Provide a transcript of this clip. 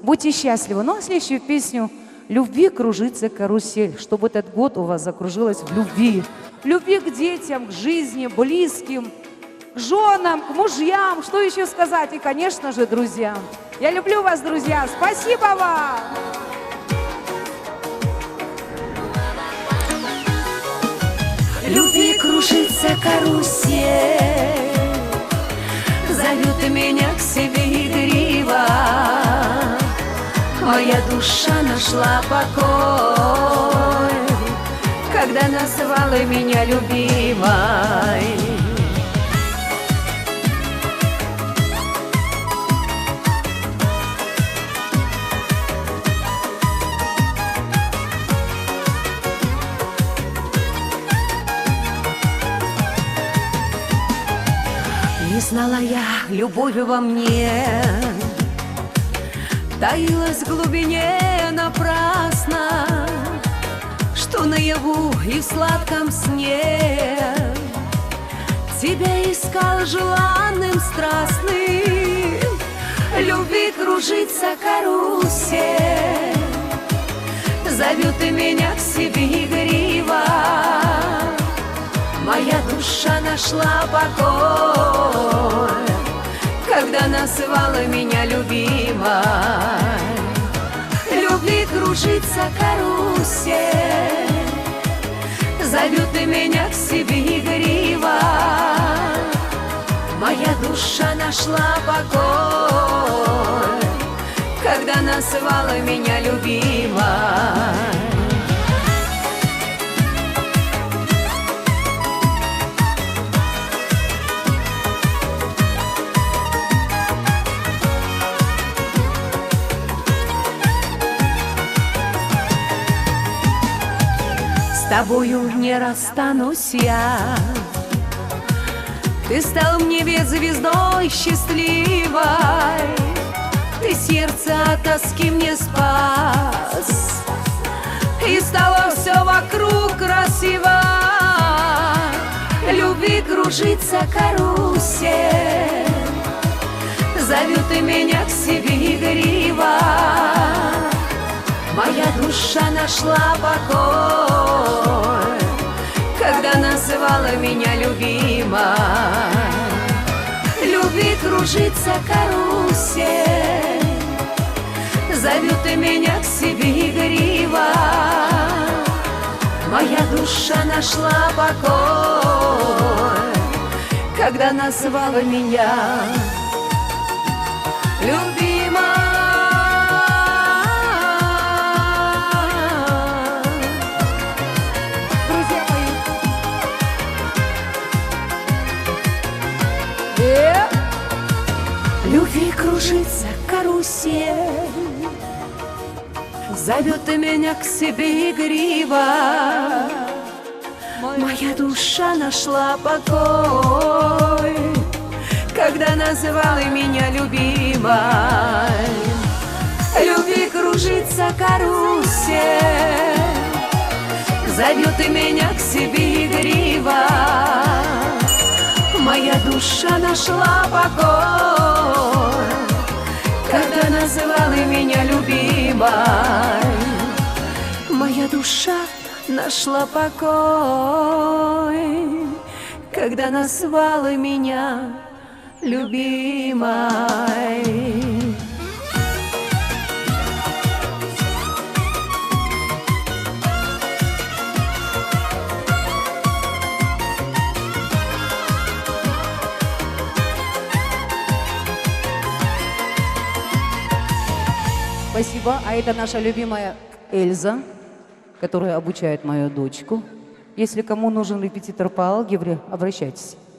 Будьте счастливы. Ну а следующую песню «Любви кружится карусель», чтобы этот год у вас закружилась в любви. В любви к детям, к жизни, близким, к женам, к мужьям, что еще сказать, и, конечно же, друзьям. Я люблю вас, друзья. Спасибо вам! Любви кружится карусель, зовет меня к себе игриво. Моя душа нашла покой, когда назвала меня любимой. Не знала я любовь во мне, таилась в глубине напрасно, что наяву и в сладком сне тебя искал желанным страстным. Любви кружится карусель, зовет и меня к себе игриво. Моя душа нашла покой, когда назвала меня любимой. Любви кружится карусель, зовет и меня к себе игриво. Моя душа нашла покой, когда назвала меня любимой. С тобою не расстанусь я, ты стал мне ведь звездой счастливой, ты сердце от тоски мне спас, и стало все вокруг красиво. Любви кружится карусель, зовет и меня к себе игриво. Моя душа нашла покой, когда назвала меня любимой. Любви кружится карусель, зовет и меня к себе игриво. Моя душа нашла покой, когда назвала меня любимой. Любви кружится карусель, зовет и меня к себе игриво. Моя душа нашла покой, когда назвала меня любимой. Любви кружится карусель, зовет и меня к себе игриво. Моя душа нашла покой, когда называла меня любимой. Моя душа нашла покой, когда назвала меня любимой. Спасибо. А это наша любимая Эльза, которая обучает мою дочку. Если кому нужен репетитор по алгебре, обращайтесь.